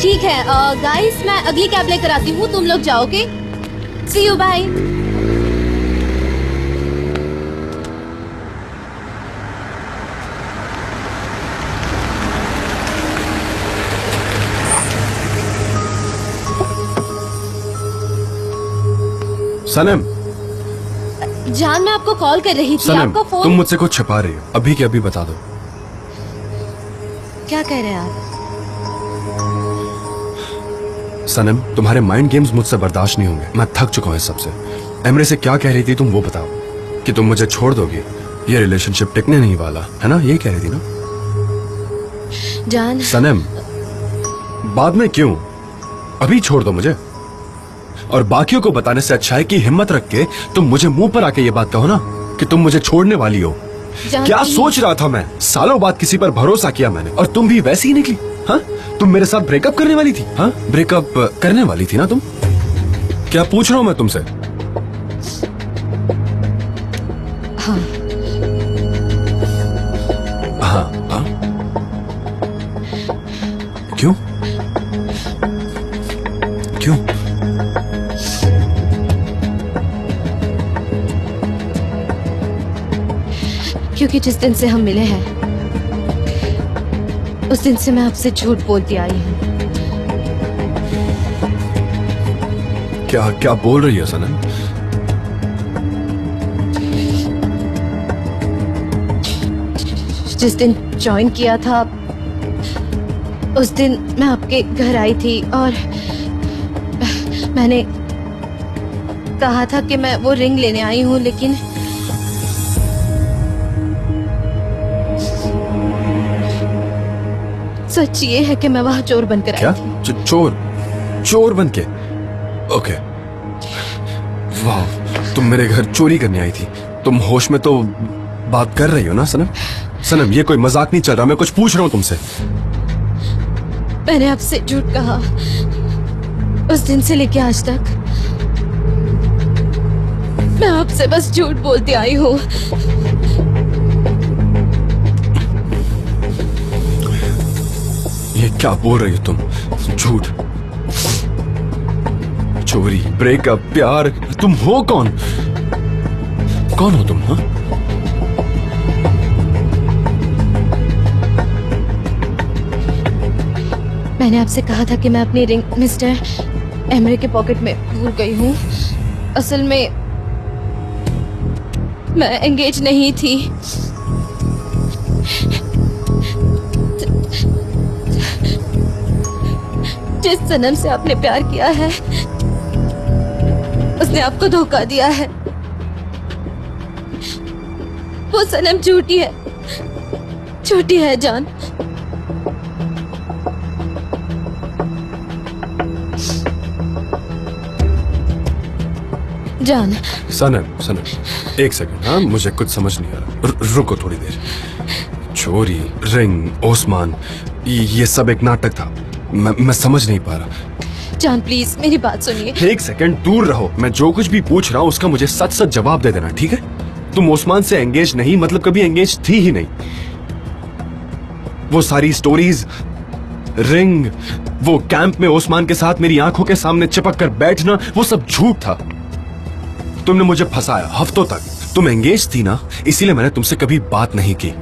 ठीक है गाइस, मैं अगली कैब लेकर आती हूँ, तुम लोग जाओगे। सी यू, बाय। सनम, जान, मैं आपको कॉल कर रही थी। सनम, आपका फोन। तुम मुझसे कुछ छिपा रही हो, अभी के अभी बता दो। क्या कह रहे हैं आप? सनम, तुम्हारे माइंड गेम्स मुझसे बर्दाश्त नहीं होंगे। मैं थक चुका हूँ इस सबसे। एमरे से क्या कह रही थी तुम, वो बताओ। कि तुम मुझे छोड़ दोगी, ये रिलेशनशिप टिकने नहीं वाला है ना, यही कह रही थी ना? जान। सनम, बाद में क्यों, अभी छोड़ दो मुझे। और बाकियों को बताने से अच्छा है कि हिम्मत रख के तुम मुझे मुंह पर आके ये बात कहो ना कि तुम मुझे छोड़ने वाली हो। क्या सोच रहा था मैं, सालों बाद किसी पर भरोसा किया मैंने, और तुम भी वैसी ही निकली। हाँ, तुम मेरे साथ ब्रेकअप करने वाली थी। हाँ, ब्रेकअप करने वाली थी ना तुम। क्या पूछ रहा हूं मैं तुमसे? हाँ। हाँ, हाँ। क्यों क्यों? क्योंकि जिस दिन से हम मिले हैं उस दिन से मैं आपसे झूठ बोलती आई हूँ। क्या क्या बोल रही है सनम? जिस दिन ज्वाइन किया था उस दिन मैं आपके घर आई थी और मैंने कहा था कि मैं वो रिंग लेने आई हूँ, लेकिन सच ये है कि मैं वहाँ चोर बनकर आई थी। चोर बन के? ओके, वाह, तुम मेरे घर चोरी करने आई थी। तुम होश में तो बात कर रही हो ना सनम? सनम, ये कोई मजाक नहीं चल रहा, मैं कुछ पूछ रहा हूँ तुमसे। मैंने आपसे झूठ कहा उस दिन से लेके आज तक। मैं आपसे बस झूठ बोलती आई हूँ। ये क्या बोल रही हो तुम? झूठ, चोरी, ब्रेकअप, प्यार, तुम हो कौन? कौन हो तुम? हाँ, मैंने आपसे कहा था कि मैं अपनी रिंग मिस्टर एमरे के पॉकेट में भूल गई हूँ। असल में मैं एंगेज नहीं थी। जिस सनम से आपने प्यार किया है उसने आपको धोखा दिया है। वो सनम झूठी है, झूठी है जान। जान। सनम, एक सेकंड। हाँ, मुझे कुछ समझ नहीं आ रहा, रुको थोड़ी देर। चोरी, रिंग, ओस्मान, ये सब एक नाटक था। मैं समझ नहीं पा रहा। जान प्लीज मेरी बात सुनिए। एक सेकंड दूर रहो, मैं जो कुछ भी पूछ रहा हूँ उसका मुझे सच सच जवाब दे देना, ठीक है? तुम ओस्मान से एंगेज नहीं, मतलब कभी एंगेज थी ही नहीं। वो सारी स्टोरीज, रिंग, वो कैंप में ओस्मान के साथ मेरी आंखों के सामने चिपक कर बैठना, वो सब झूठ था। तुमने मुझे फंसाया हफ्तों तक। तुम एंगेज थी ना, इसीलिए मैंने तुमसे कभी बात नहीं की,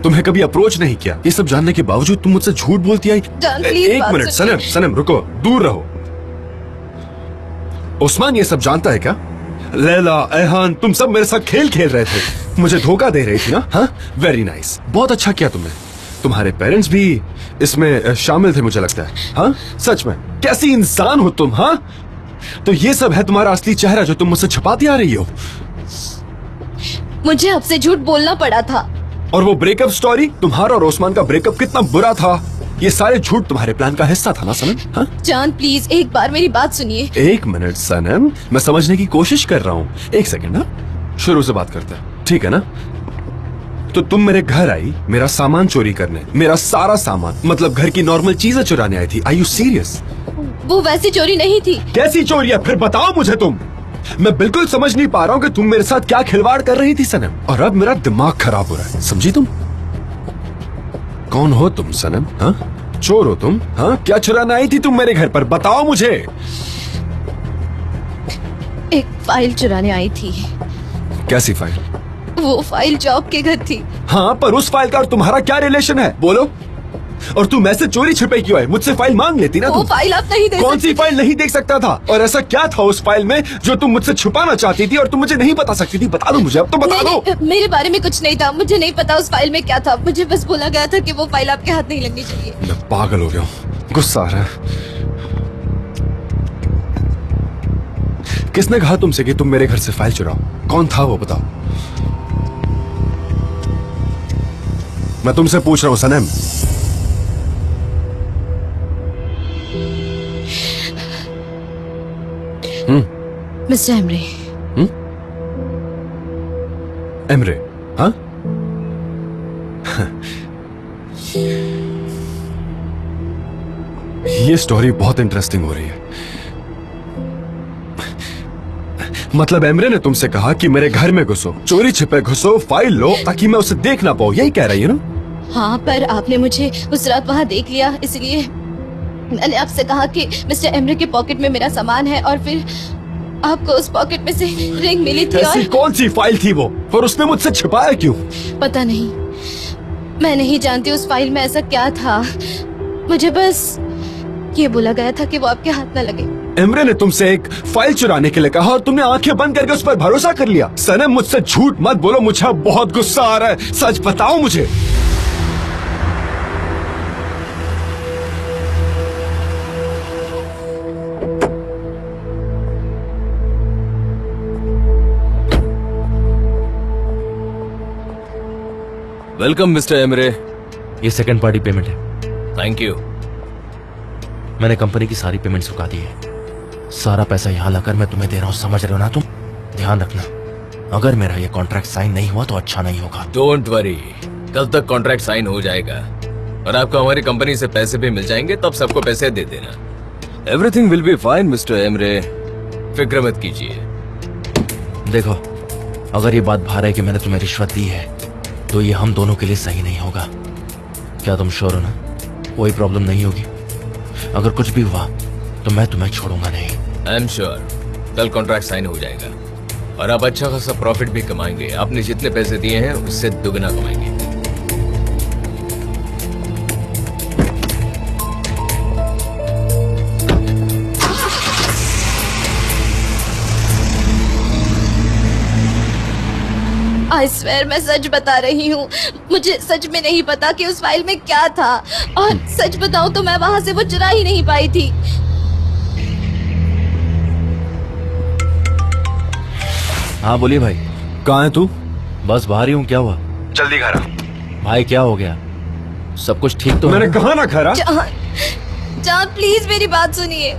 तुम्हें कभी अप्रोच नहीं किया। ये सब जानने के बावजूद तुम मुझसे झूठ बोलती आई। एक मिनट सनम, रुको, दूर रहो। उस्मान ये सब जानता है क्या? लैला, एहान, तुम सब मेरे साथ खेल खेल रहे थे, मुझे धोखा दे रही थी ना? हाँ, वेरी नाइस, बहुत अच्छा किया तुमने। तुम्हारे पेरेंट्स भी इसमें शामिल थे मुझे लगता है। हाँ, सच में कैसी इंसान हो तुम। हाँ, तो ये सब है तुम्हारा असली चेहरा जो तुम मुझसे छुपाती आ रही हो। मुझे आपसे झूठ बोलना पड़ा था। और वो ब्रेकअप स्टोरी, तुम्हारा और ओस्मान का ब्रेकअप कितना बुरा था, ये सारे झूठ तुम्हारे प्लान का हिस्सा था ना सनम? हाँ? जान प्लीज एक बार मेरी बात सुनिए। एक मिनट सनम, मैं समझने की कोशिश कर रहा हूँ। एक सेकंड ना, शुरू से बात करते हैं, ठीक है ना? तो तुम मेरे घर आई मेरा सामान चोरी करने, मेरा सारा सामान, मतलब घर की नॉर्मल चीजें चुराने आई थी। Are you serious? वो वैसी चोरी नहीं थी। कैसी चोरी है फिर, बताओ मुझे तुम। मैं बिल्कुल समझ नहीं पा रहा हूँ कि तुम मेरे साथ क्या खिलवाड़ कर रही थी सनम, और अब मेरा दिमाग खराब हो रहा है, समझी तुम? कौन हो तुम सनम? हाँ, चोर हो तुम? हाँ, क्या चुराने आई थी तुम मेरे घर पर? बताओ मुझे। एक फाइल चुराने आई थी। कैसी फाइल? वो फाइल जॉब के घर थी। हाँ, पर उस फाइल का और तुम्हारा क्या रिलेशन है? बोलो। और तुम ऐसे चोरी छिपे क्यों है? मुझसे फाइल मांग लेती ना वो तुम। फाइल आप नहीं देख कौन सी फाइल नहीं देख सकता था? और ऐसा क्या था उस फाइल में जो तुम मुझसे छुपाना चाहती थी और तुम मुझे नहीं बता सकती थी? बता दो मुझे, अब तो बता दो। नहीं, मेरे बारे में कुछ नहीं था। मुझे नहीं पता उस फाइल में क्या था। मुझे बस बोला गया था कि वो फाइल आपके हाथ नहीं लगनी चाहिए। मैं पागल हो गया हूँ, गुस्सा आ रहा है। किसने कहा तुमसे कि तुम मेरे घर से फाइल चुराओ? कौन था वो, बताओ। मैं तुमसे पूछ रहा हूँ सनम। Mister Emre. एमरे? हाँ? ये स्टोरी बहुत इंटरेस्टिंग हो रही है। मतलब एमरे ने तुमसे कहा कि मेरे घर में घुसो, चोरी छिपे घुसो, फाइल लो ताकि मैं उसे देख ना पाऊं, यही कह रही है ना? हाँ, पर आपने मुझे उस रात वहाँ देख लिया, इसलिए मैंने आपसे कहा कि मिस्टर एमरे के पॉकेट में मेरा सामान है, और फिर आपको उस पॉकेट में से रिंग मिली थी। ऐसी और कौन सी फाइल थी वो, और उसने मुझसे छिपाया क्यों? पता नहीं, मैं नहीं जानती उस फाइल में ऐसा क्या था। मुझे बस ये बोला गया था कि वो आपके हाथ न लगे। एमरे ने तुमसे एक फाइल चुराने के लिए कहा और तुमने आंखें बंद करके उस पर भरोसा कर लिया। सनम, मुझसे झूठ मत बोलो, मुझे अब बहुत गुस्सा आ रहा है। सच बताओ मुझे। Welcome mister Emre. ये सेकंड पार्टी पेमेंट है। Thank you. मैंने कंपनी की सारी पेमेंट चुका दी है। सारा पैसा यहाँ लाकर मैं तुम्हें दे रहा हूँ, समझ रहे हो ना तुम? ध्यान रखना, अगर मेरा ये कॉन्ट्रैक्ट साइन नहीं हुआ तो अच्छा नहीं होगा। डोंट वरी, कल तक कॉन्ट्रैक्ट साइन हो जाएगा और आपको हमारी कंपनी से पैसे भी मिल जाएंगे, तब सबको पैसे दे देना। Everything will be fine mister Emre, फिक्र मत कीजिए। देखो, अगर ये बात बाहर है कि मैंने तुम्हें रिश्वत दी है तो ये हम दोनों के लिए सही नहीं होगा। क्या तुम श्योर हो ना? कोई प्रॉब्लम नहीं होगी? अगर कुछ भी हुआ तो मैं तुम्हें छोड़ूंगा नहीं। आई एम श्योर कल कॉन्ट्रैक्ट साइन हो जाएगा और आप अच्छा खासा प्रॉफिट भी कमाएंगे। आपने जितने पैसे दिए हैं उससे दुगना कमाएंगे। आई स्वेयर, मैं सच बता रही हूँ। मुझे सच में नहीं पता कि उस फाइल में क्या था, और सच बताऊं तो मैं वहाँ से वो चुरा ही नहीं पाई थी। हाँ बोलिए भाई। कहाँ है तू? बस बाहर ही हूँ। क्या हुआ? जल्दी घर आ। भाई क्या हो गया? सब कुछ ठीक तो है? मैंने कहा ना घर आ। जान प्लीज मेरी बात सुनिए,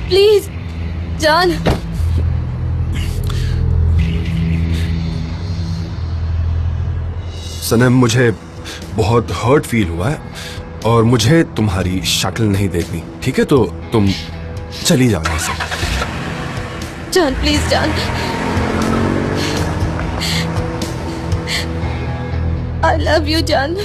प्लीज जान। सनम, मुझे बहुत हर्ट फील हुआ है और मुझे तुम्हारी शक्ल नहीं देखनी, ठीक है? तो तुम चली जाओ यहाँ से। जान प्लीज जान, आई लव यू जान।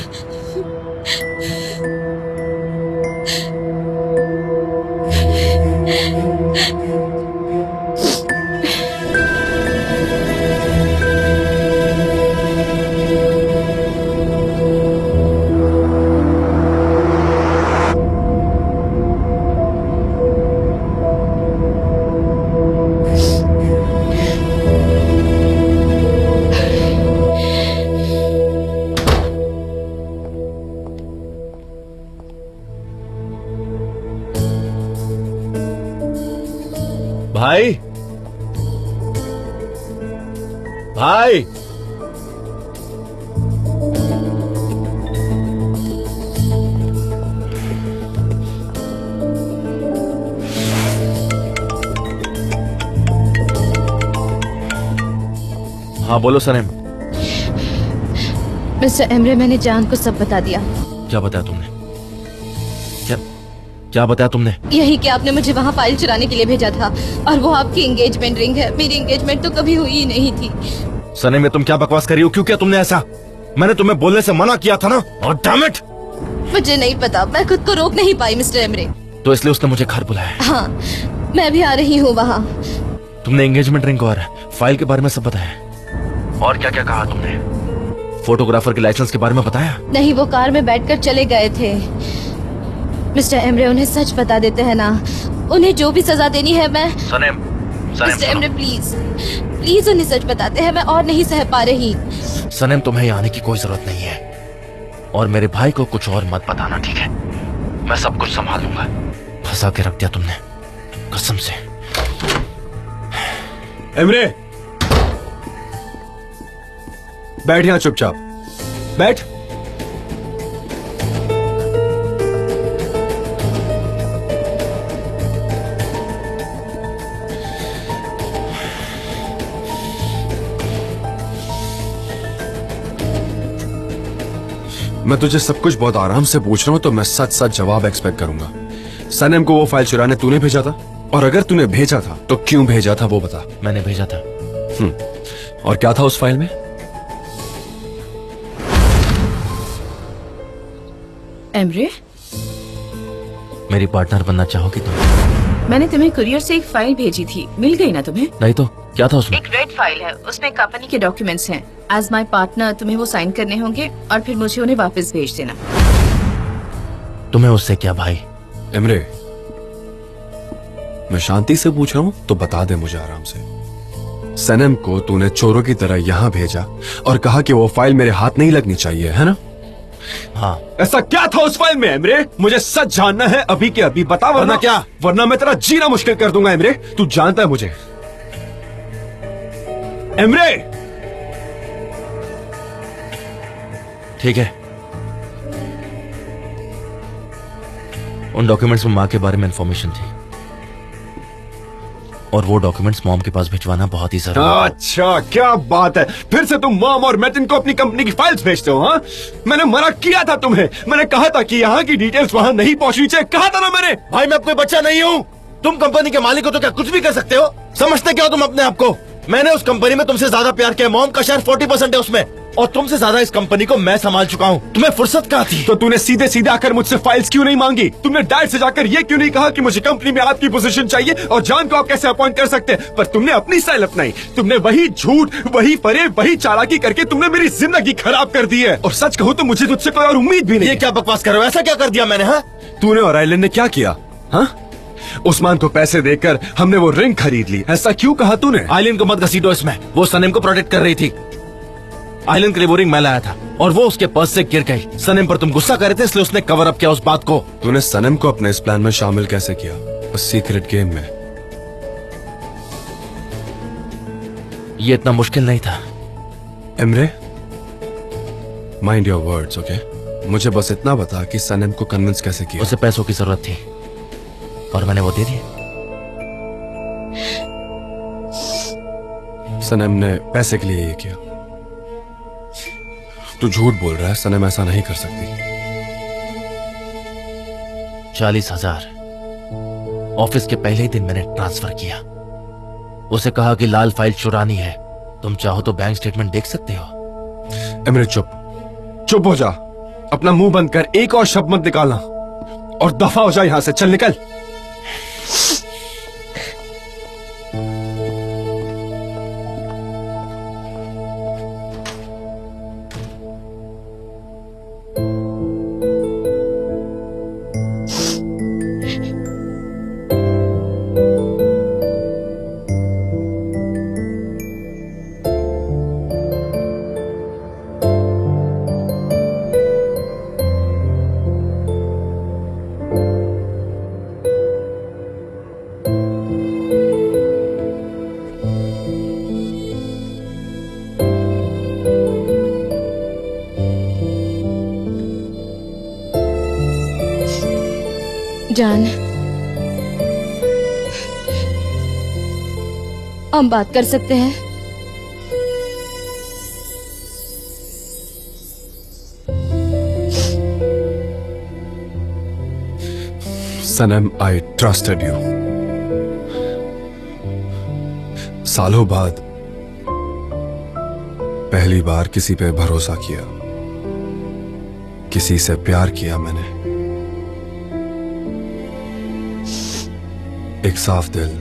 भाई, भाई, हाँ बोलो सनम। मिस्टर एमरे, मैंने जान को सब बता दिया। क्या बताया तुमने? क्या बताया तुमने? यही कि आपने मुझे वहाँ फाइल चुराने के लिए भेजा था, और वो आपकी एंगेजमेंट रिंग है। मेरी एंगेजमेंट तो कभी हुई ही नहीं थी। सनम, में तुम क्या बकवास कर रही हो? क्यों किया तुमने ऐसा? मैंने तुम्हें बोलने से मना किया था ना। और डैम इट, मुझे नहीं पता, मैं खुद को रोक नहीं पाई मिस्टर एमरे। तो इसलिए उसने मुझे घर बुलाया। हाँ, मैं भी आ रही हूँ वहाँ। तुमने एंगेजमेंट रिंग और फाइल के बारे में सब बताया? और क्या क्या कहा तुमने? फोटोग्राफर के लाइसेंस के बारे में बताया? नहीं, वो कार में बैठकर चले गए थे। मिस्टर एमरे, उन्हें सच बता देते हैं ना, उन्हें जो भी सजा देनी है मैं। सनेम, मिस्टर एमरे प्लीज प्लीज उन्हें सच बताते हैं, मैं और नहीं सह पा रही। सनेम, तुम्हें यहाँ आने की कोई जरूरत नहीं है, और मेरे भाई को कुछ और मत बताना, ठीक है? मैं सब कुछ संभाल लूंगा। फंसा के रख दिया तुमने, कसम से। एमरे, बैठ यहां चुपचाप, बैठ। मैं तुझे सब कुछ बहुत आराम से पूछ रहा हूं, तो मैं सच सच जवाब एक्सपेक्ट करूंगा। सनम को वो फाइल चुराने तूने भेजा था? और अगर तूने भेजा था तो क्यों भेजा था वो बता। मैंने भेजा था। और क्या था उस फाइल में? एमरे, मेरी पार्टनर बनना चाहोगी तुम? मैंने तुम्हें कुरियर से एक फाइल भेजी थी, मिल गई ना तुम्हें? नहीं तो क्या था उसमें? एक रेड फाइल है, उसमें कंपनी के डॉक्यूमेंट्स हैं। एज माय पार्टनर तुम्हें वो साइन करने होंगे और फिर मुझे उन्हें वापस भेज देना। तुम्हें उससे क्या भाई? एमरे, मैं शांति से पूछ रहा हूं तो बता दे मुझे आराम से। सनम को तूने चोरों की तरह यहां भेजा और कहा कि वो फाइल मेरे हाथ नहीं लगनी चाहिए, है ना? हाँ। ऐसा क्या था उस फाइल में एमरे? मुझे सच जानना है अभी के अभी, बता, वरना क्या? वरना मैं तेरा जीना मुश्किल कर दूंगा एमरे। तू जानता है मुझे। एमरे, ठीक है, उन डॉक्यूमेंट्स में माँ के बारे में इंफॉर्मेशन थी, और वो डॉक्यूमेंट्स मॉम के पास भिजवाना बहुत ही जरूरी है। अच्छा, क्या बात है, फिर से तुम मॉम और मैटिन को अपनी कंपनी की फाइल्स भेजते हो? हाँ, मैंने मना किया था तुम्हें, मैंने कहा था कि यहाँ की डिटेल्स वहाँ नहीं पहुँचनी चाहिए, कहा था ना मैंने। भाई, मैं कोई बच्चा नहीं हूँ। तुम कंपनी के मालिक हो तो क्या कुछ भी कर सकते हो? समझते क्या हो तुम अपने आप को? मैंने उस कंपनी में तुमसे ज्यादा प्यार किया। मॉम का शेयर 40% है उसमें, और तुमसे ज्यादा इस कंपनी को मैं संभाल चुका हूँ। तुम्हें फुर्सत कहाँ थी? तो तूने सीधे सीधे आकर मुझसे फाइल्स क्यों नहीं मांगी? तुमने डायरेक्ट से जाकर ये क्यों नहीं कहा कि मुझे कंपनी में आपकी पोजीशन चाहिए और जान को आप कैसे अपॉइंट कर सकते हैं? पर तुमने अपनी स्टाइल अपनाई, तुमने वही झूठ, वही फरेब, वही चालाकी करके तुमने मेरी जिंदगी खराब कर दी है। और सच कहूँ तो मुझे तुझसे कोई और उम्मीद भी नहीं। ये क्या बकवास कर रहे हो? ऐसा क्या कर दिया मैंने? हाँ, तूने और आइलन ने क्या किया? हाँ, उस्मान को पैसे देकर हमने वो रिंग खरीद ली, ऐसा क्यों कहा तूने? आइलिन को मत घसीटो इसमें, वो सनेम को प्रोटेक्ट कर रही थी। आइलिन के लिए वो रिंग मैं लाया था और वो उसके पर्स से गिर गई। सनेम पर तुम गुस्सा कर रहे थे, इसलिए उसने कवर अप किया उस बात को। तूने सनम को अपने इस प्लान में शामिल कैसे किया, उस सीक्रेट गेम में? ये इतना मुश्किल नहीं था। Emre, mind your words, okay? मुझे बस इतना बता कि सनम को कन्विंस कैसे किया। उसे पैसों की जरूरत थी और मैंने वो दे दिए। सनम ने पैसे के लिए ये किया? तू झूठ बोल रहा है, सनम ऐसा नहीं कर सकती। 40,000 ऑफिस के पहले ही दिन मैंने ट्रांसफर किया। उसे कहा कि लाल फाइल चुरानी है, तुम चाहो तो बैंक स्टेटमेंट देख सकते हो। एमरे, चुप हो जा, अपना मुंह बंद कर, एक और शब्द मत निकालना और दफा हो जा यहां से, चल निकल। जान, हम बात कर सकते हैं? सनम, आई ट्रस्टेड यू। सालों बाद पहली बार किसी पे भरोसा किया, किसी से प्यार किया मैंने। एक साफ दिल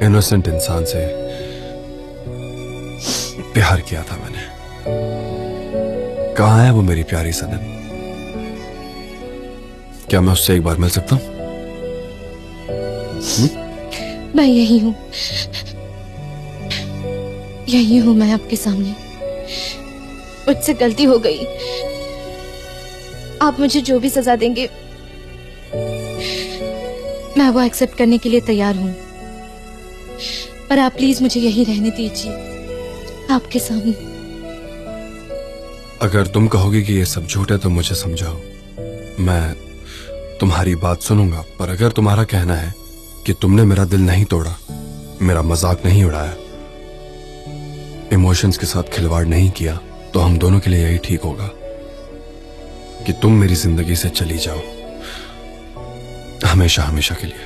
इनोसेंट इंसान से प्यार किया था मैंने। कहाँ है वो मेरी प्यारी सनम? क्या मैं उससे एक बार मिल सकता हूं? मैं यही हूँ, यही हूँ मैं आपके सामने। मुझसे गलती हो गई, आप मुझे जो भी सजा देंगे मैं वो एक्सेप्ट करने के लिए तैयार हूँ, पर आप प्लीज मुझे यही रहने दीजिए आपके सामने। अगर तुम कहोगे कि ये सब झूठ है तो मुझे समझाओ, मैं तुम्हारी बात सुनूंगा। पर अगर तुम्हारा कहना है कि तुमने मेरा दिल नहीं तोड़ा, मेरा मजाक नहीं उड़ाया, इमोशंस के साथ खिलवाड़ नहीं किया, तो हम दोनों के लिए यही ठीक होगा कि तुम मेरी जिंदगी से चली जाओ, हमेशा हमेशा के लिए।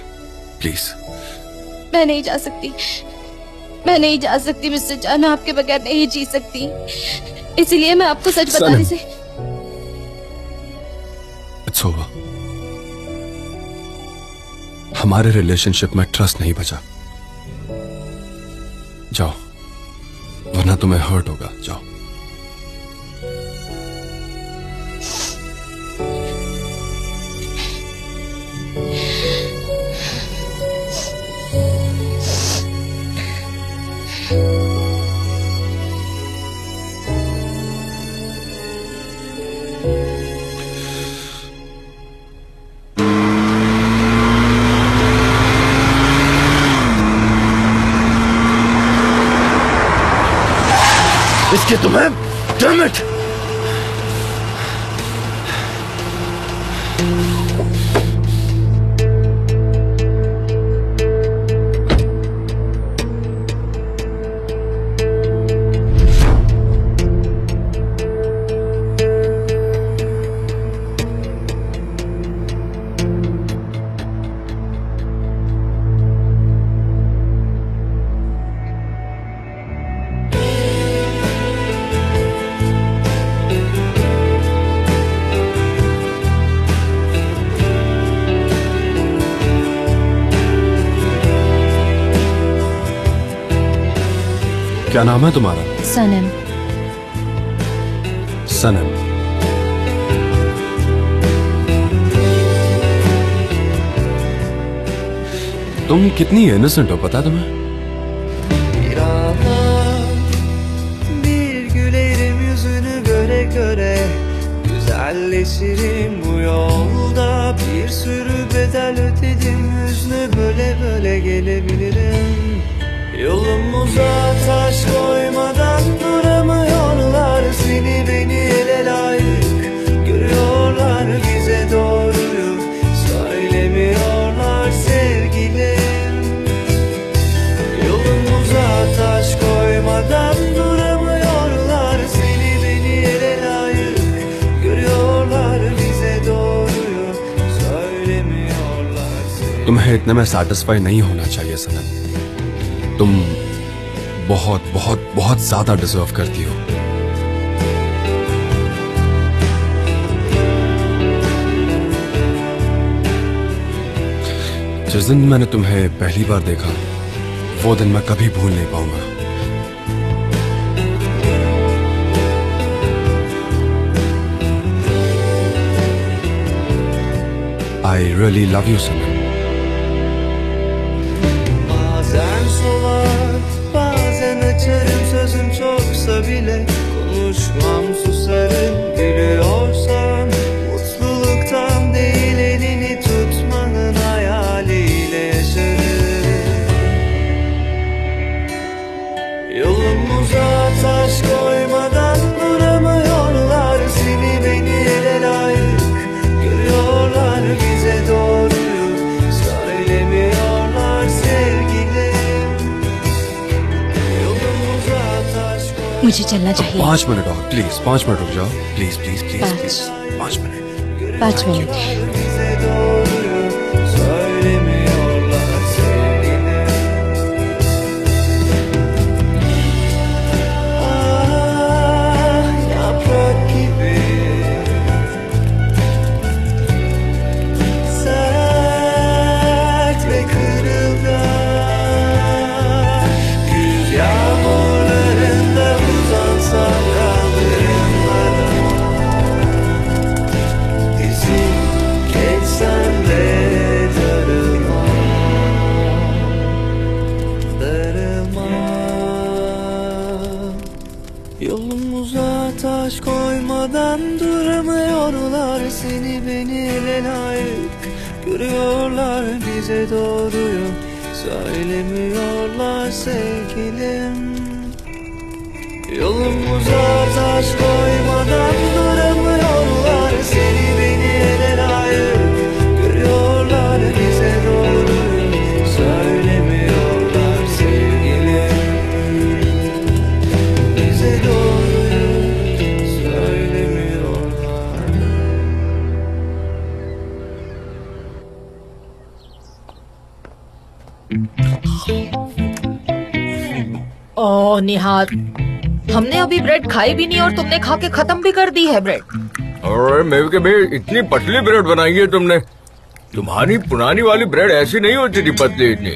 प्लीज। मैं नहीं जा सकती, मैं नहीं जा सकती मिस्टर जान, मैं आपके बगैर नहीं जी सकती, इसीलिए मैं आपको सच बताने से। It's over. हमारे रिलेशनशिप में ट्रस्ट नहीं बचा। जाओ, वरना तुम्हें हर्ट होगा। जाओ। इसके तुम्हें डैम इट। क्या नाम है तुम्हारा? सनम। सनम। तुम कितनी इनोसेंट हो, पता तुम्हें? Bir an bir gülerim yüzünü göre göre, güzelleşirim bu yolda. Bir sürü bedel ödedim, hüznü böle böle gelebilirim. Yolumuza taş koymadan duramıyorlar, seni beni ele layık görüyorlar, bize doğruyu söylemiyorlar sevgilim. Yolumuza taş koymadan duramıyorlar, seni beni ele layık görüyorlar, bize doğruyu söylemiyorlar sevgilim. तुम्हें इतने में satisfy नहीं होना चाहिए सनम। तुम बहुत बहुत बहुत ज्यादा डिजर्व करती हो। जिस दिन मैंने तुम्हें पहली बार देखा, वो दिन मैं कभी भूल नहीं पाऊंगा। I really love you, Sanam. Bazen solar, bazen açarım, sözüm çoksa bile konuşmam, susarım. Gülüyorsan mutluluktan değil, elini tutmanın hayaliyle yaşarım. Yolumuza taş koymadan duramıyorlar, seni beni ele layık görüyorlar, bize doğruyu söylemiyorlar sevgilim. Yolumuza taş koy. मुझे चलना चाहिए। 5 minute और please, 5 minute रुक जाओ। Please please please पाँच। Please 5 minute. 5 minute. Bize doğruyu söylemiyorlar sevgilim. Ah, yaprak gibi sert ve kırık. Duruyorlar bize doğruyu söylemiyorlar sevgilim. Yolumuza taş koymadan duramıyorlar. Seni beni eden ayır görüyorlar bize doğruyu söylemiyorlar sevgilim. Bize doğruyu söylemiyorlar. ओह निहार, हमने अभी bread खाई भी नहीं और तुमने खा के खत्म भी कर दी है ब्रेड। और मेरे के भाई इतनी पतली ब्रेड बनाई है तुमने। तुम्हारी पुरानी वाली ब्रेड ऐसी नहीं होती थी पतली इतनी।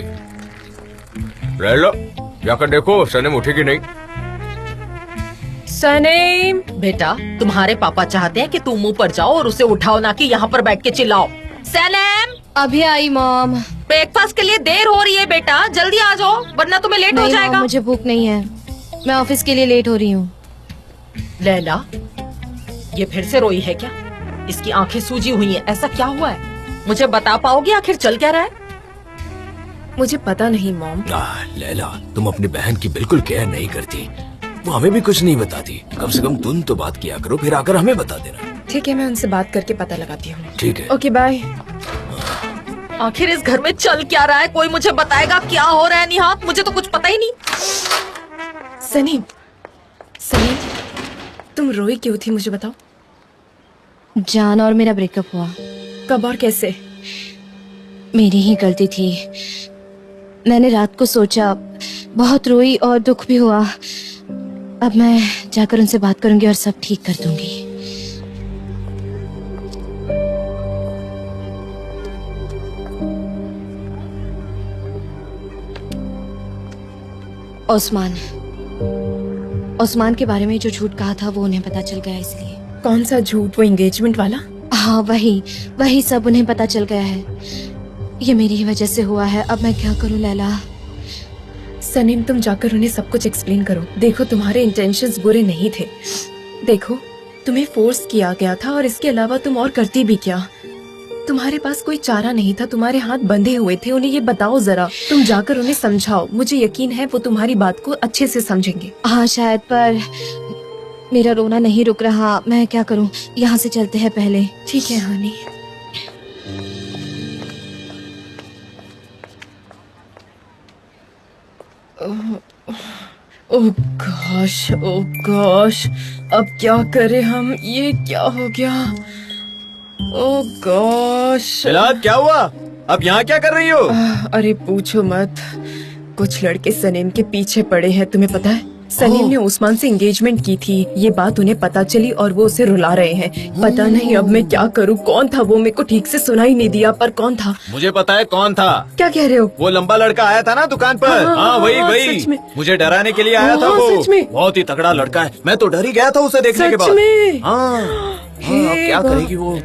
ले लो, जाकर देखो सनम उठेगी नहीं। सनीम बेटा, तुम्हारे पापा चाहते हैं कि तुम मुंह पर जाओ और उसे उठाओ, ना कि यहाँ पर बैठ के चिल्लाओ। सनम, अभी आई मॉम। ब्रेकफास्ट के लिए देर हो रही है बेटा, जल्दी आ जाओ वरना तुम्हें लेट हो नहीं जाएगा। मॉम, मुझे भूख नहीं है, मैं ऑफिस के लिए लेट हो रही हूँ। लैला, ये फिर से रोई है क्या? इसकी आंखें सूजी हुई हैं, ऐसा क्या हुआ है? मुझे बता पाओगी आखिर चल क्या रहा है? मुझे पता नहीं मॉम। लैला, तुम अपनी बहन की बिल्कुल केयर नहीं करती। वो हमें भी कुछ नहीं बताती। कम से कम तुम तो बात किया करो, फिर आकर हमें बता देना। ठीक है, मैं उनसे बात करके पता लगाती हूँ। ठीक है। Okay bye. आखिर इस घर में चल क्या रहा है? कोई मुझे बताएगा क्या हो रहा है? निहात, मुझे तो कुछ पता ही नहीं। सनीम, सनीम, तुम रोई क्यों थी मुझे बताओ। जान और मेरा ब्रेकअप हुआ। कब और कैसे? मेरी ही गलती थी। मैंने रात को सोचा, बहुत रोई और दुख भी हुआ। अब मैं जाकर उनसे बात करूंगी और सब ठीक कर दूंगी। ओस्मान के बारे में जो झूठ कहा था वो उन्हें पता चल गया, इसलिए। कौन सा झूठ? वो एंगेजमेंट वाला? हाँ, वही सब उन्हें पता चल गया है। ये मेरी ही वजह से हुआ है। अब मैं क्या करूं लैला? सनीम, तुम जाकर उन्हें सब कुछ एक्सप्लेन करो। देखो, तुम्हारे इंटेंशंस बुरे नहीं थे। देखो, तुम्हें फोर्स किया गया था और इसके अलावा तुम और करती भी क्या? तुम्हारे पास कोई चारा नहीं था, तुम्हारे हाथ बंधे हुए थे। उन्हें ये बताओ जरा, तुम जाकर उन्हें समझाओ। मुझे यकीन है वो तुम्हारी बात को अच्छे से समझेंगे। हाँ शायद, पर मेरा रोना नहीं रुक रहा। मैं क्या करूं? यहाँ से चलते हैं पहले। ठीक है हानी। ओह गॉश, अब क्या करें हम? ये क्या हो गया? ओह गॉश। मिलाद, क्या हुआ? अब यहाँ क्या कर रही हो? अरे पूछो मत, कुछ लड़के सनीम के पीछे पड़े हैं। तुम्हें पता है, सनीम ने उस्मान से एंगेजमेंट की थी। ये बात उन्हें पता चली और वो उसे रुला रहे हैं। पता नहीं अब मैं क्या करूं। कौन था वो? मेरे को ठीक से सुनाई नहीं दिया, पर कौन था? मुझे पता है कौन था। क्या कह रहे हो? वो लंबा लड़का आया था ना दुकान पर। हाँ, वही हाँ, वही सच में। मुझे डराने के लिए आया था हाँ, वो। सच में। बहुत ही तगड़ा लड़का है। मैं तो डर ही गया था उसे देखने के सच बाद। में? हाँ, हे अब क्या भगवान। करेगी वो?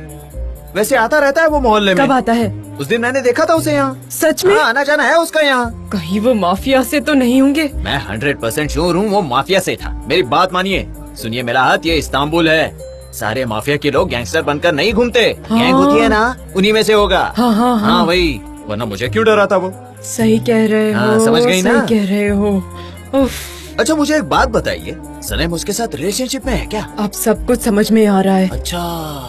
वैसे आता रहता है वो मोहल्ले में। कब आता है? उस दिन मैंने देखा था उसे यहाँ। सच में? हाँ, आना जाना है उसका यहाँ। कहीं वो माफिया से तो नहीं होंगे? मैं 100% श्योर हूँ वो माफिया से था। मेरी बात मानिए। सुनिए मेरा हाथ, ये इस्तांबुल है। सारे माफिया के लोग गैंगस्टर बनकर नहीं घूमते। हाँ। गैंग होती है ना, उन्हीं में से होगा। हाँ, वही। वरना मुझे क्यों डरा था वो? सही कह रहे हो। हाँ, समझ गई ना? सही कह रहे हो। उफ, अच्छा, मुझे एक बात बताइए, सलेम उसके साथ रिलेशनशिप में है क्या? अब सब कुछ समझ में आ रहा है। अच्छा।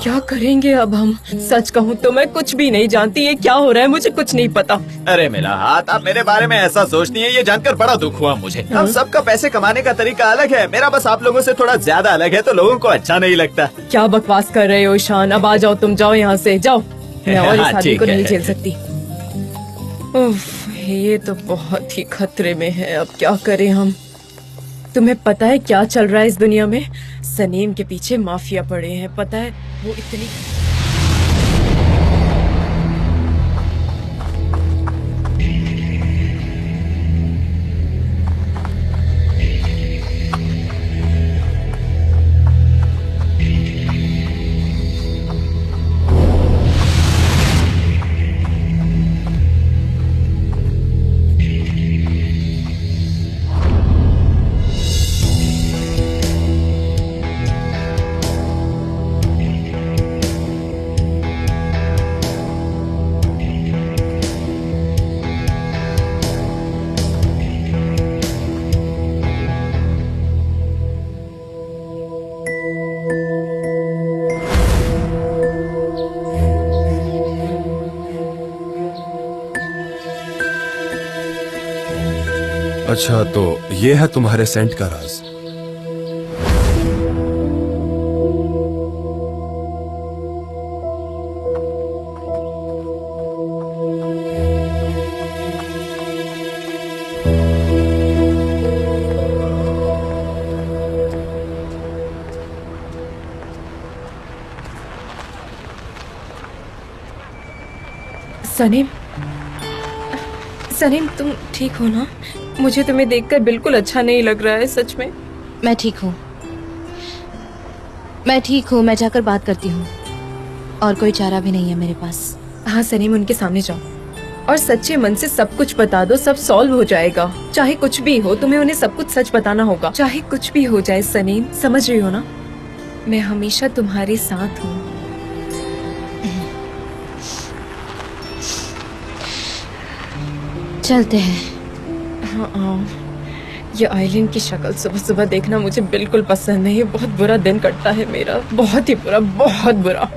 क्या करेंगे अब हम? सच कहूँ तो मैं कुछ भी नहीं जानती। ये क्या हो रहा है मुझे कुछ नहीं पता। अरे मेरा हाथ, आप मेरे बारे में ऐसा सोचती हैं, ये जानकर बड़ा दुख हुआ मुझे। अब सबका पैसे कमाने का तरीका अलग है। मेरा बस आप लोगों से थोड़ा ज्यादा अलग है, तो लोगों को अच्छा नहीं लगता। क्या बकवास कर रहे हो ईशान? अब आ जाओ, तुम जाओ यहाँ से, जाओ। मैं और इस हाँ, आदमी ठीक को है। नहीं झेल सकती। उफ, ये तो बहुत ही खतरे में है। अब क्या करें हम? तुम्हें पता है क्या चल रहा है इस दुनिया में? सनीम के पीछे माफिया पड़े हैं। पता है वो इतनी अच्छा, तो ये है तुम्हारे सेंट का राज। सनीम, सनीम तुम ठीक हो ना? मुझे तुम्हें देखकर बिल्कुल अच्छा नहीं लग रहा है, सच में। मैं ठीक हूँ, मैं ठीक हूँ। मैं जाकर बात करती हूँ, और कोई चारा भी नहीं है मेरे पास। हाँ सनीम, उनके सामने जाओ और सच्चे मन से सब कुछ बता दो, सब सॉल्व हो जाएगा। चाहे कुछ भी हो, तुम्हें उन्हें सब कुछ सच बताना होगा, चाहे कुछ भी हो जाए। सनीम, समझ रही हो ना? मैं हमेशा तुम्हारे साथ हूँ। चलते हैं। हाँ आओ। ये आइलैंड की शक्ल सुबह सुबह देखना मुझे बिल्कुल पसंद नहीं है। बहुत बुरा दिन कटता है मेरा, बहुत ही बुरा, बहुत बुरा।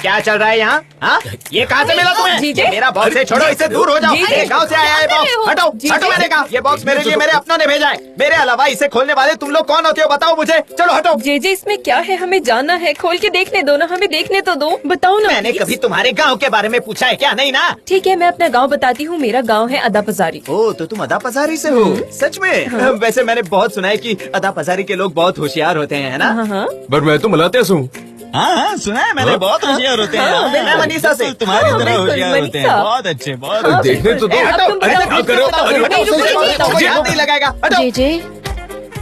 क्या चल रहा है यहाँ? हाँ? ये कहाँ से मिला तुम्हें? जीजे? ये मेरा बॉक्स है, छोड़ो इसे, दूर हो जाओ। जीजे? ये गाँव से आया है बॉक्स, हटो जीजे? हटो, मैंने कहा। ये बॉक्स मेरे लिए मेरे अपनों ने भेजा है। मेरे अलावा इसे खोलने वाले तुम लोग कौन होते हो, बताओ मुझे। चलो हटो। जे इसमें क्या है? हमें जाना है, खोल के देखने दो ना, हमें देखने तो दो। बताओ ना। मैंने please। कभी तुम्हारे गाँव के बारे में पूछा है क्या? नहीं ना। ठीक है, मैं अपना गांव बताती हूँ। मेरा गांव है अदा पजारी। ओ, तो तुम अदा पजारी से हो? सच में? वैसे मैंने बहुत सुना है कि अदा पजारी के लोग बहुत होशियार होते हैं, है ना? हाँ हाँ पर मैं तो मलाते हूँ। हाँ, सुना है मैंने, बहुत होशियार होते हैं। हाँ, मैं मनीषा से तुम्हारी हाँ, तरह बिल्कुल, होशियार होते हैं। मनीषा। बहुत अच्छे, बहुत हाँ, अच्छे। देखने तो दो। अब तुम अरे, बताओ, क्या करो? बताओ, अरे, बताओ, हटो, रुको, मुझे रुको, हाथ नहीं लगेगा। हटो। जे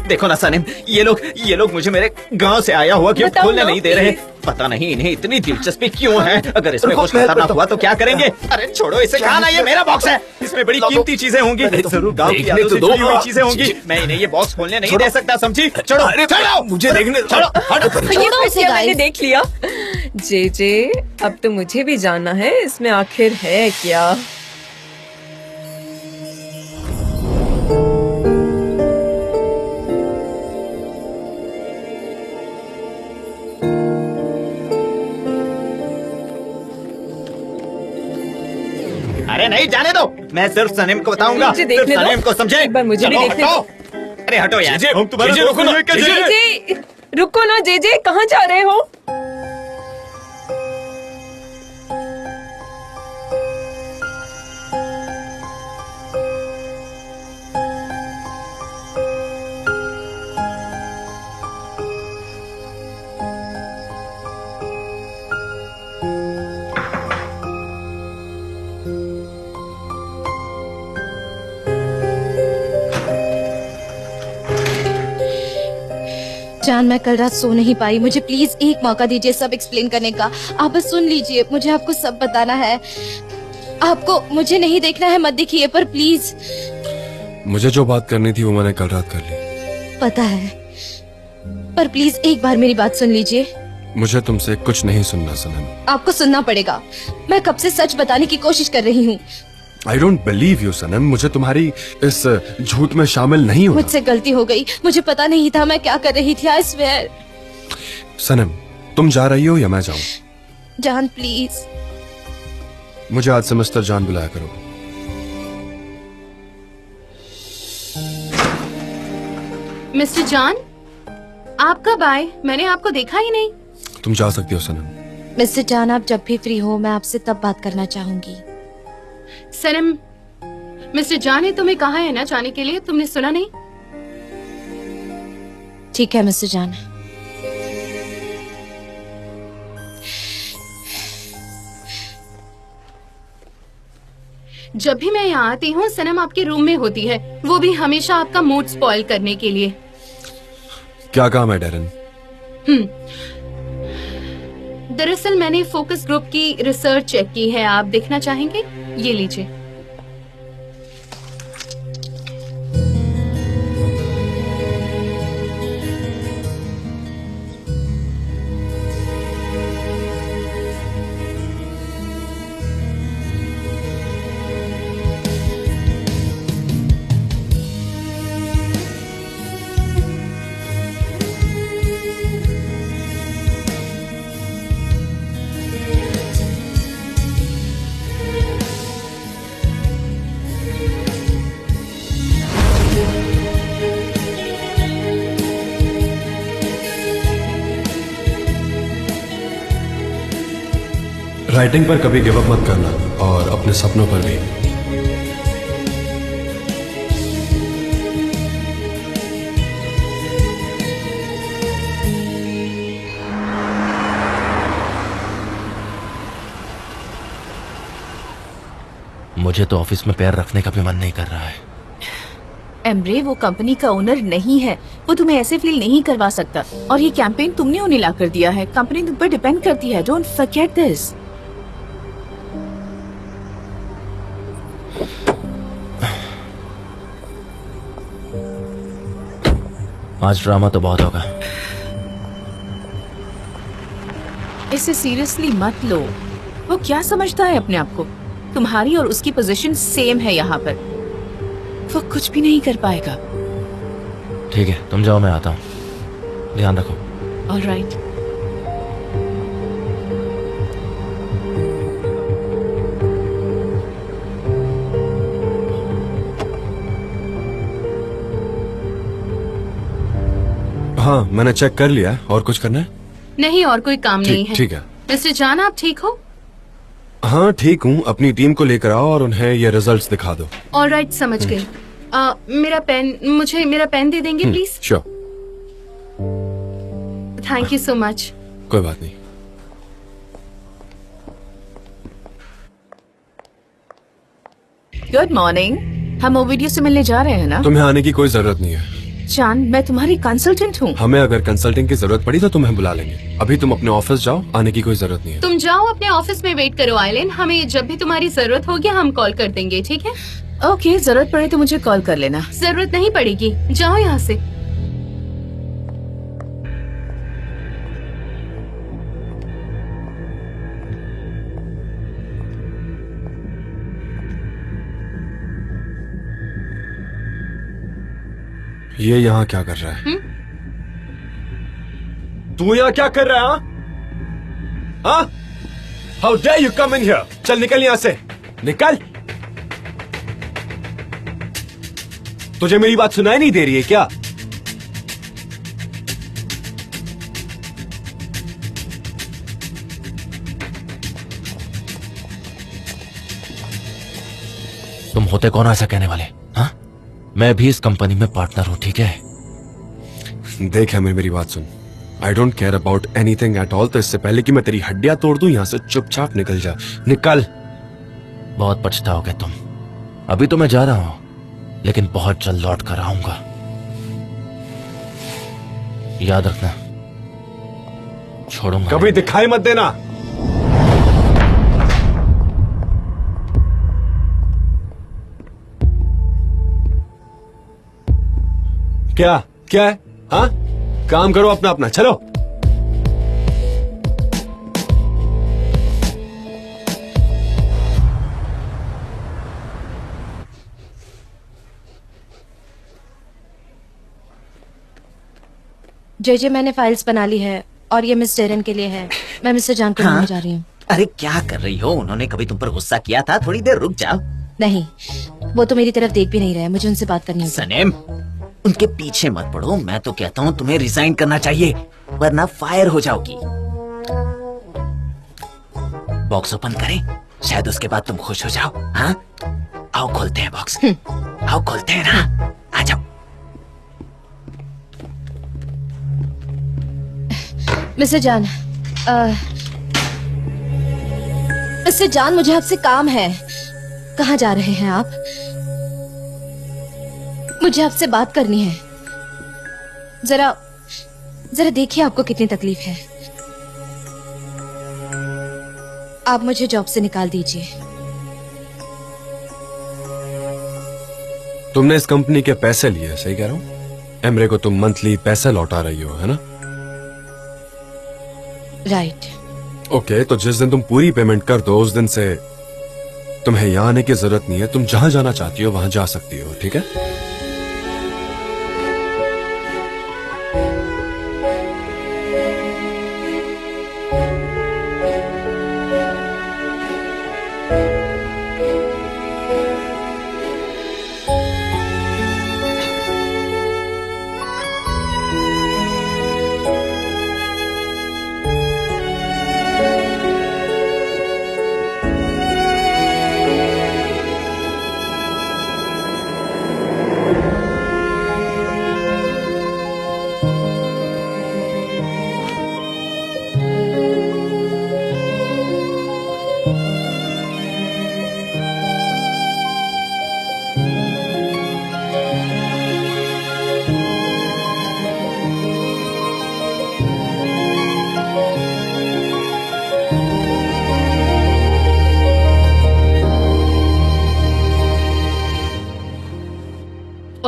देखो ना सनीम, ये लोग मुझे मेरे गांव से आया हुआ गिफ्ट बताओ खोलने ना, नहीं दे रहे। please। पता नहीं इन्हें इतनी दिलचस्पी क्यों है। अगर इसमें कुछ खतरनाक हुआ तो क्या करेंगे? अरे छोड़ो इसे, कहा ना, ये मेरा बॉक्स है। इसमें बड़ी कीमती चीजें होंगी, जरूर गांव की देखने यादों तो से दो। जुड़ी हुई चीजें होंगी। मैं इन्हें ये बॉक्स खोलने नहीं दे सकता, समझी? छोड़ो, छोड़ो मुझे देखने दो। छोड़ो, हटो। ये छोड़ो इसे, क्या मैंने guys। देख लिया। जे अब तो मुझे भी जानना है इसमें आखिर है क्या। अरे नहीं, जाने दो। मैं सिर्फ सनीम को बताऊंगा। मुझे सिर्फ देखने दो। सनीम को समझे। एक बार मुझे भी चलो, देखने हटो। अरे हटो यार, जीजे, हम तुम्हारे जीजे, दोस्त रुको ना, हैं, क्या जीजे। जीजे? जे रुको ना, जे कहाँ जा रहे हो? जान, मैं कल रात सो नहीं पाई। मुझे प्लीज एक मौका दीजिए सब एक्सप्लेन करने का। आप बस सुन लीजिए, मुझे आपको सब बताना है। आपको मुझे नहीं देखना है, मत देखिए, पर प्लीज। मुझे जो बात करनी थी वो मैंने कल रात कर ली। पता है, पर प्लीज एक बार मेरी बात सुन लीजिए। मुझे तुमसे कुछ नहीं सुनना सनम। आपको सुनना पड़ेगा। मैं कब से सच बताने की कोशिश कर रही हूँ। आई डोंट बिलीव यू सनम। मुझे तुम्हारी इस झूठ में शामिल नहीं होना। मुझसे गलती हो गई, मुझे पता नहीं था मैं क्या कर रही थी। I swear. सनम, तुम जा रही हो या मैं जाऊं? जान प्लीज। मुझे आज से मिस्टर जान बुलाया करो। मिस्टर जॉन, आप कब आए? मैंने आपको देखा ही नहीं। तुम जा सकती हो सनम। मिस्टर जान, आप जब भी फ्री हो मैं आपसे तब बात करना चाहूंगी। सनम, मिस्टर जॉन ने तुम्हें कहा है ना जाने के लिए, तुमने सुना नहीं? ठीक है मिस्टर जान। जब भी मैं यहाँ आती हूँ सनम आपके रूम में होती है, वो भी हमेशा आपका मूड स्पॉइल करने के लिए। क्या काम है डेरन? दरअसल मैंने फोकस ग्रुप की रिसर्च चेक की है, आप देखना चाहेंगे? ये लीजिए। राइटिंग पर कभी गिव अप मत करना और अपने सपनों पर भी। मुझे तो ऑफिस में पैर रखने का भी मन नहीं कर रहा है। एमरे वो कंपनी का ओनर नहीं है, वो तुम्हें ऐसे फील नहीं करवा सकता। और ये कैंपेन तुमने उन्हें ला कर दिया है, कंपनी तुम पर डिपेंड करती है। Don't forget this. आज ड्रामा तो बहुत होगा। इसे सीरियसली मत लो। वो क्या समझता है अपने आप को? तुम्हारी और उसकी पोजीशन सेम है यहाँ पर। वो कुछ भी नहीं कर पाएगा। ठीक है, तुम जाओ, मैं आता हूँ। ध्यान रखो। ऑलराइट। हाँ, मैंने चेक कर लिया है। और कुछ करना है? नहीं, और कोई काम नहीं है। ठीक है। मिस्टर जान, आप ठीक हो? हाँ ठीक हूँ। अपनी टीम को लेकर आओ और उन्हें ये रिजल्ट्स दिखा दो। ऑलराइट, समझ गई। मुझे मेरा पेन दे देंगे please? Sure. Thank you so much. कोई बात नहीं। Good morning. हम ओवीडियो से मिलने जा रहे हैं ना? तुम्हें आने की कोई जरूरत नहीं है। जान, मैं तुम्हारी कंसल्टेंट हूँ। हमें अगर कंसल्टिंग की जरूरत पड़ी तो तुम्हें बुला लेंगे। अभी तुम अपने ऑफिस जाओ, आने की कोई जरूरत नहीं है। तुम जाओ अपने ऑफिस में वेट करो आइलैंड। हमें जब भी तुम्हारी जरूरत होगी हम कॉल कर देंगे, ठीक है? ओके, जरूरत पड़े तो मुझे कॉल कर लेना। जरूरत नहीं पड़ेगी, जाओ यहाँ से। ये यहाँ क्या कर रहा है? तू यहाँ क्या कर रहा है? हाँ? How dare you come in here? चल निकल यहाँ से, निकल। तुझे मेरी बात सुनाई नहीं दे रही है क्या? तुम होते कौन ऐसा कहने वाले? हाँ, मैं भी इस कंपनी में पार्टनर हूँ, ठीक है? देख है, मेरी बात सुन। I don't care about anything at all. तो इससे पहले कि मैं तेरी हड्डियां तोड़ दूं, यहाँ से चुपचाप निकल जा, निकल। बहुत पछताओगे तुम। अभी तो मैं जा रहा हूँ, लेकिन बहुत जल्द लौट कर आऊंगा। याद रखना, छोड़ूंगा कभी दिखाई मत देना। क्या क्या है? हाँ, काम करो अपना अपना, चलो। जे मैंने फाइल्स बना ली है और ये मिस डेरन के लिए है। मैं मिस्टर जान को मिलने जा रही हूँ। अरे क्या कर रही हो? उन्होंने कभी तुम पर गुस्सा किया था? थोड़ी देर रुक जाओ। नहीं, वो तो मेरी तरफ देख भी नहीं रहे। मुझे उनसे बात करनी होगी। सनेम, उनके पीछे मत पड़ो। मैं तो कहता हूँ तुम्हें रिजाइन करना चाहिए, वरना फायर हो जाओगी। बॉक्स ओपन करें, शायद उसके बाद तुम खुश हो जाओ। हाँ, आओ खोलते हैं बॉक्स। आओ खोलते हैं ना, आ जाओ। मिस्टर जान, मिस्टर जान, मुझे आपसे काम है। कहाँ जा रहे हैं आप? मुझे आपसे बात करनी है। जरा जरा देखिए आपको कितनी तकलीफ है। आप मुझे जॉब से निकाल दीजिए। तुमने इस कंपनी के पैसे लिए, सही कह रहा हूँ? एमरे को तुम मंथली पैसे लौटा रही हो, है ना? राइट। ओके, तो जिस दिन तुम पूरी पेमेंट कर दो उस दिन से तुम्हें यहाँ आने की जरूरत नहीं है। तुम जहां जाना चाहती हो वहां जा सकती हो, ठीक है?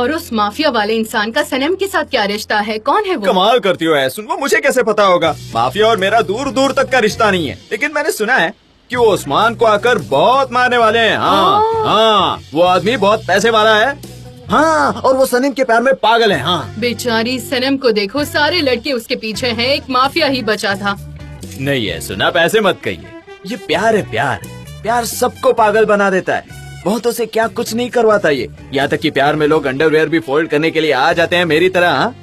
और उस माफिया वाले इंसान का सनम के साथ क्या रिश्ता है? कौन है वो? कमाल करती हो ऐसुन, वो मुझे कैसे पता होगा? माफिया और मेरा दूर दूर तक का रिश्ता नहीं है, लेकिन मैंने सुना है कि वो उस्मान को आकर बहुत मारने वाले हैं। हाँ हाँ, वो आदमी बहुत पैसे वाला है। हाँ, और वो सनीम के प्यार में पागल है। हाँ, बेचारी सनम को देखो, सारे लड़के उसके पीछे हैं, एक माफिया ही बचा था। नहीं है सुना, आप ऐसे मत कहिए। ये प्यार है, प्यार। प्यार सबको पागल बना देता है। बहुतों से क्या कुछ नहीं करवाता ये। यहाँ तक कि प्यार में लोग अंडरवेयर भी फोल्ड करने के लिए आ जाते हैं मेरी तरह। हाँ,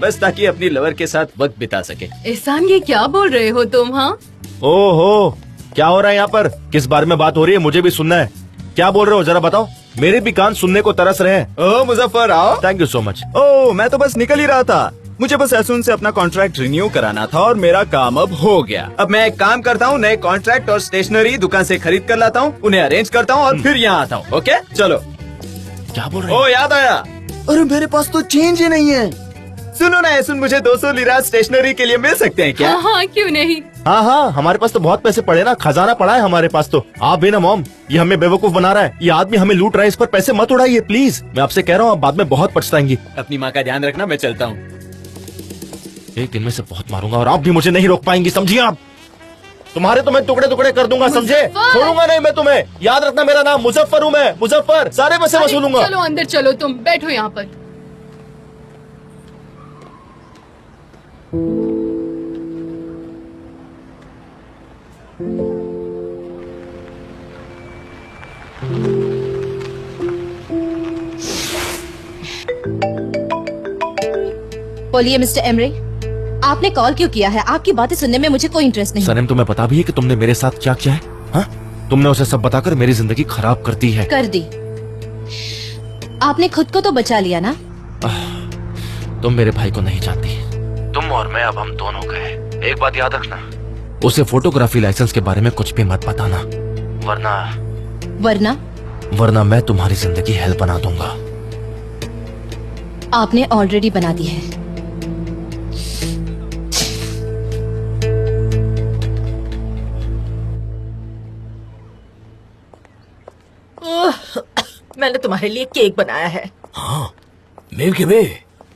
बस ताकि अपनी लवर के साथ वक्त बिता सके। एहसान, ये क्या बोल रहे हो तुम? हाँ, ओहो, क्या हो रहा है यहाँ पर? किस बारे में बात हो रही है? मुझे भी सुनना है। क्या बोल रहे हो जरा बताओ, मेरे भी कान सुनने को तरस रहे हैं। ओ मुजफ्फर आओ। Thank you so much. ओ, मैं तो बस निकल ही रहा था। मुझे बस एहसन से अपना कॉन्ट्रैक्ट रिन्यू कराना था और मेरा काम अब हो गया। अब मैं एक काम करता हूँ, नए कॉन्ट्रैक्ट और स्टेशनरी दुकान से खरीद कर लाता हूँ, उन्हें अरेंज करता हूँ और फिर यहाँ आता हूँ। ओके, चलो। क्या बोल रहे हो? ओ, याद आया। अरे मेरे पास तो चेंज ही नहीं है। सुनो ना एहसन, मुझे 200 लिरा स्टेशनरी के लिए मिल सकते हैं क्या? हाँ हाँ, क्यों नहीं। हाँ हाँ, हमारे पास तो बहुत पैसे पड़े ना, खजाना पड़ा है हमारे पास तो। आप भी ना मॉम, ये हमें बेवकूफ बना रहा है। ये आदमी हमें लूट रहा है, इस पर पैसे मत उड़ाइए प्लीज। मैं आपसे कह रहा हूँ, आप बाद में बहुत पछताएंगी। अपनी माँ का ध्यान रखना, मैं चलता हूँ। एक दिन में से बहुत मारूंगा और आप भी मुझे नहीं रोक पाएंगी, समझिए आप। तुम्हारे तो मैं टुकड़े टुकड़े कर दूंगा, समझे? छोड़ूंगा नहीं मैं तुम्हें। याद रखना, मेरा नाम मुजफ्फर हूँ मैं, मुजफ्फर। सारे पैसे वसूलूंगा। चलो अंदर चलो, तुम बैठो यहाँ पर। बोलिए मिस्टर एमरे, आपने कॉल क्यों किया है? आपकी बातें सुनने में मुझे कोई इंटरेस्ट नहीं। सनम, तुम्हें पता भी है कि तुमने मेरे साथ क्या किया है? हाँ? तुमने उसे सब बताकर मेरी जिंदगी खराब कर दी है। कर दी। आपने खुद को तो बचा लिया ना। तुम मेरे भाई को नहीं जानती। तुम और मैं अब हम दोनों का है। एक बात याद रखना, उसे फोटोग्राफी लाइसेंस के बारे में कुछ भी मत बताना, वरना मैं तुम्हारी जिंदगी हेल बना दूंगा। आपने ऑलरेडी बना दी है। मैंने तुम्हारे लिए केक बनाया है। हाँ, मेवे के बे,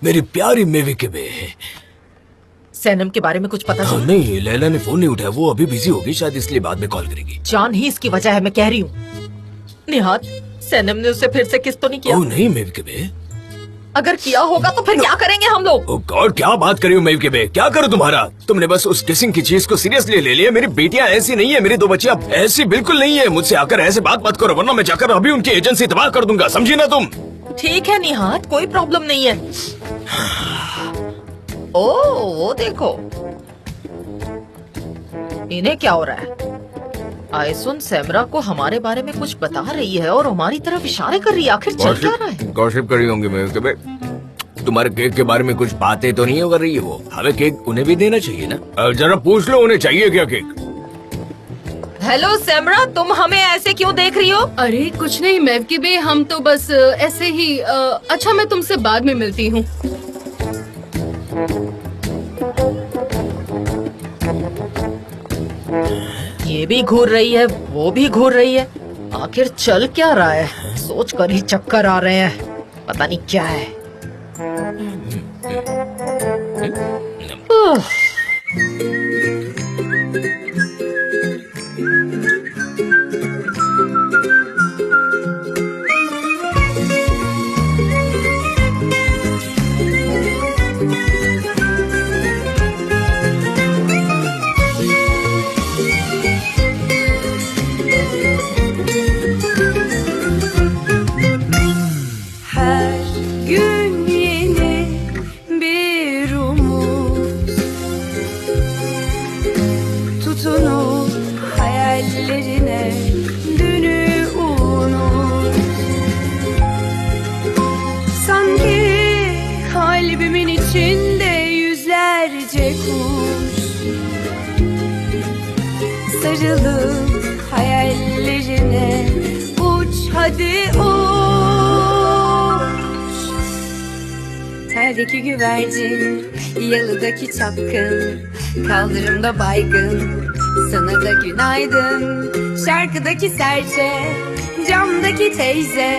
मेरी प्यारी मेवे के बे। सैनम के बारे में कुछ पता हाँ, चला? नहीं, लैला ने फोन नहीं उठाया, वो अभी बिजी होगी शायद, इसलिए बाद में कॉल करेगी। जान ही इसकी वजह है, मैं कह रही हूँ। निहाद, सैनम ने उसे फिर से किस तो नहीं किया? ओह नहीं मेवे के बे। अगर किया होगा तो फिर क्या करेंगे हम लोग? ओह गॉड, क्या बात कर रही हो मेवे के बे? क्या करो तुम्हारा? तुमने बस उस किसिंग की चीज को सीरियसली ले लिया। मेरी बेटियां ऐसी नहीं है, मेरी 2 बच्चियां ऐसी बिल्कुल नहीं है। मुझसे आकर ऐसे बात मत करो, वरना मैं जाकर अभी उनकी एजेंसी तबाह कर दूंगा, समझी ना तुम? ठीक है निहाद, कोई प्रॉब्लम नहीं है। ओ, वो देखो, इन्हें क्या हो रहा है? आयसुन सैमरा को हमारे बारे में कुछ बता रही है और हमारी तरफ इशारे कर रही है। आखिर चल क्या रहा है? गॉसिप कर रही होंगी मेरे के बे। तुम्हारे केक के बारे में कुछ बातें तो नहीं कर रही है वो? हमें केक उन्हें भी देना चाहिए ना। जरा पूछ लो उन्हें चाहिए क्या केक। हेलो सैमरा, तुम हमें ऐसे क्यों देख रही हो? अरे कुछ नहीं मेव के बे, हम तो बस ऐसे ही। अच्छा, मैं तुमसे बाद में मिलती हूँ। ये भी घूर रही है, वो भी घूर रही है। आखिर चल क्या रहा है? सोच कर ही चक्कर आ रहे हैं, पता नहीं क्या है। Her gün yeni bir umut tutunur hayallerine, dünü unut. Sanki kalbimin içinde yüzlerce kuş sarılıp hayallerine, uç hadi uç. Terdeki güvercin, yalıdaki çapkın, kaldırımda baygın, sana da günaydın. Şarkıdaki serçe, camdaki teyze,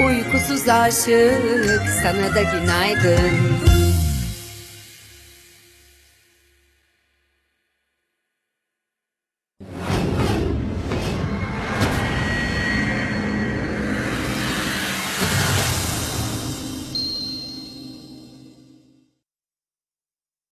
Uykusuz aşık sana da günaydın.